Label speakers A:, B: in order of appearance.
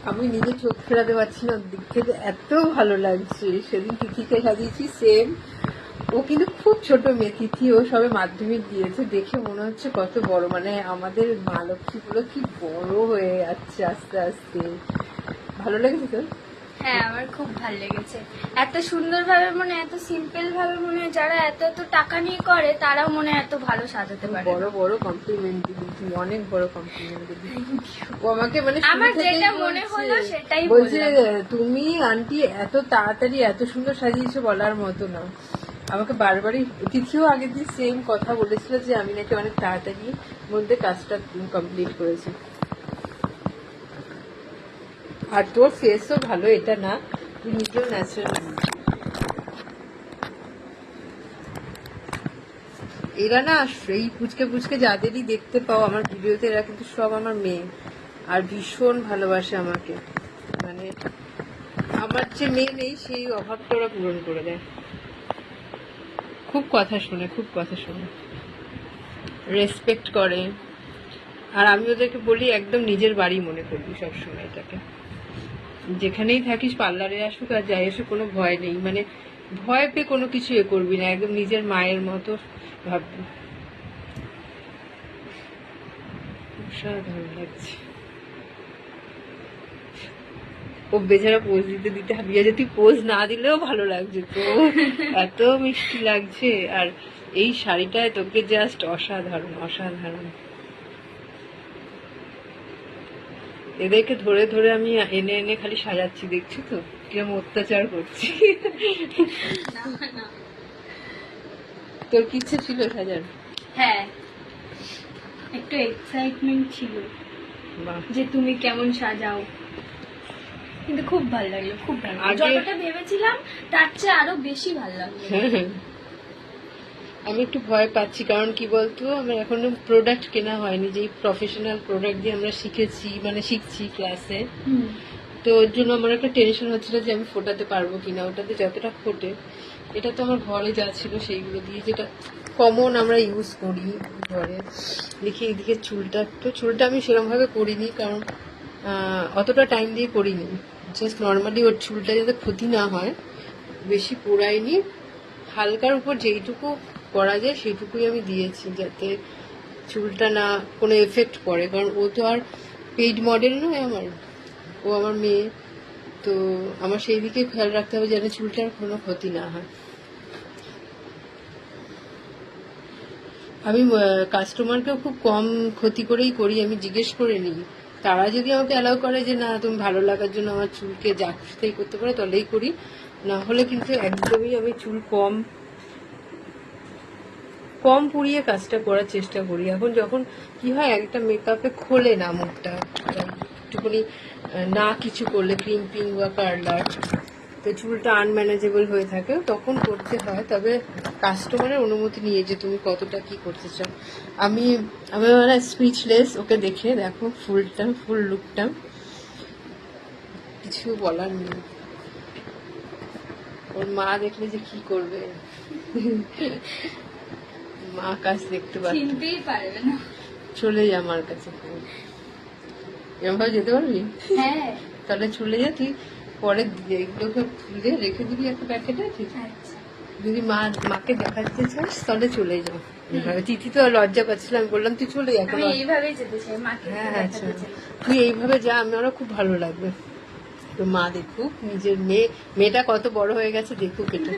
A: আমি নিজে চোখ ফেরাতে পারছি না, দেখতে এত ভালো লাগছে। সেদিন তিথিকে সাজিয়েছি সেম, ও কিন্তু খুব ছোট মেয়ে, তিথি ও সবে মাধ্যমিক দিয়েছে, দেখে মনে হচ্ছে কত বড়, মানে আমাদের মা লক্ষ্মী গুলো কি বড় হয়ে যাচ্ছে আস্তে আস্তে। ভালো লেগেছে তোর?
B: হ্যাঁ, আমার খুব ভালো লেগেছে। এত সুন্দর ভাবে, মানে এত সিম্পল ভাবে, মনে হয় যারা এত এত টাকা নিয়ে করে তারাও মনে হয় এত ভালো সাজাতে পারে।
A: বড় বড় কমপ্লিমেন্ট দিদি, অনেক বড় কমপ্লিমেন্ট দিদি। ও আমাকে মানে
B: আমার যেটা মনে হলো সেটাই
A: বলছে,
B: বললাম।
A: তুমি আন্টি এত তাড়াতাড়ি এত সুন্দর সাজিয়েছো বলার মতো না। আমাকে বারবারই তিথিও আগের দিন সেম কথা বলেছিল যে আমি নাকি অনেক তাড়াতাড়ি মধ্যে কাজটা কমপ্লিট করেছি। আর তোর ফেসও ভালো, এটা না, তুই নিজেও ন্যাচারাল। এরা না এই পুচকে পুচকে যাদেরই দেখতে পাও আমার ভিডিওতে, এরা কিন্তু সব আমার মেয়ে, আর ভীষণ ভালোবাসে আমাকে। মানে আমার যে মেয়ে নেই সেই অভাবটা ওরা পূরণ করে দেয়। খুব কথা শোনে, খুব কথা শোনে, রেসপেক্ট করে। আর আমি ওদেরকে বলি একদম নিজের বাড়ি মনে করবি সবসময় এটাকে। যেখানেই থাকিস, পার্লারে আসুক আর যাই আসুক, কোনো ভয় নেই, মানে ভয় পেয়ে কোনো কিছু এ করবি না, একদম নিজের মায়ের মতো ভাববি। অসাধারণ লাগছে। ও বেচারা পোজ দিতে দিতে হাবিয়ে যে, তুই পোজ না দিলেও ভালো লাগছে তো, এত মিষ্টি লাগছে। আর এই শাড়িটায় তোকে জাস্ট অসাধারণ অসাধারণ। এদেরকে ধরে ধরে আমি এনে এনে খালি সাজাচ্ছি, দেখছি তো কিরকম অত্যাচার করছি। তোর কি ইচ্ছে ছিল সাজার?
B: হ্যাঁ, একটু এক্সাইটমেন্ট ছিল যে তুমি কেমন সাজাও, কিন্তু খুব ভালো লাগলো, খুব ভালো। যতটা ভেবেছিলাম তার চেয়ে আরো বেশি ভালো লাগলো।
A: আমি একটু ভয় পাচ্ছি, কারণ কি বলতো, আমার এখনো প্রোডাক্ট কেনা হয়নি, যে প্রফেশনাল প্রোডাক্ট দিয়ে আমরা শিখেছি, মানে শিখছি ক্লাসে। তো ওর জন্য আমার একটা টেনশন হচ্ছিল যে আমি ফোটাতে পারবো কিনা। ওটাতে যতটা ফোটে, এটা তো আমার ঘরে যা ছিল সেইগুলো দিয়ে, যেটা কমন আমরা ইউজ করি ঘরে। দেখি এদিকে চুলটা আমি সেরকম ভাবে করিনি, কারণ অতটা টাইম দিয়ে করিনি। জাস্ট নর্মালি ওর চুলটা যাতে ক্ষতি না হয়, বেশি পোড়াইনি, হালকার উপর যেইটুকু করা যায় সেইটুকুই আমি দিয়েছি, যাতে চুলটা না কোনো এফেক্ট পড়ে। কারণ ও তো আর পেইড মডেল নয় আমার, ও আমার মেয়ে, তো আমার সেই দিকে খেয়াল রাখতে হবে যেন চুলটার কোনো ক্ষতি না হয়। আমি কাস্টমারকেও খুব কম ক্ষতি করেই করি, আমি জিজ্ঞেস করে নিই। তারা যদি আমাকে অ্যালাউ করে যে না তুমি ভালো লাগার জন্য আমার চুলকে যা খুশি করতে পারো, তাহলেই করি, না হলে কিন্তু একদমই আমি চুল কম পুড়িয়ে কাজটা করার চেষ্টা করি। এখন যখন কি হয়, একটা মেকআপে খোলে না মুখটা, একটুখানি না কিছু করলে, ক্রিম্পিং বা কার্লার, তো চুলটা আনম্যানেজেবল হয়ে থাকে, তখন করতে হয়। তবে কাস্টমারের অনুমতি নিয়ে যে তুমি কতটা কি করতে চাও। আমি মানে স্পিচলেস ওকে দেখে, দেখো ফুল লুকটা, কিছু বলার নেই। ওর মা দেখলে যে কি করবে, মা কাজ দেখতে
B: পারবে না,
A: চলে যা আমার কাছে, এরকম ভাবে যেতে পারবি?
B: হ্যাঁ,
A: তাহলে চলে যা, তুই পরে এগুলোকে খুলে রেখে দিবি একটা প্যাকেটে, ঠিক আছে? যদি মাকে দেখাতে চাস তাহলে চলে যাও। তিথি তো লজ্জা পাচ্ছিল, আমি বললাম তুই চলে যা,
B: আমি এইভাবেই যেতে চাই মাকে।
A: হ্যাঁ আচ্ছা, তুই এইভাবে যা, আমারও খুব ভালো লাগবে। তো মা দেখুক নিজের মেয়েটা কত বড় হয়ে গেছে, দেখুক এটা।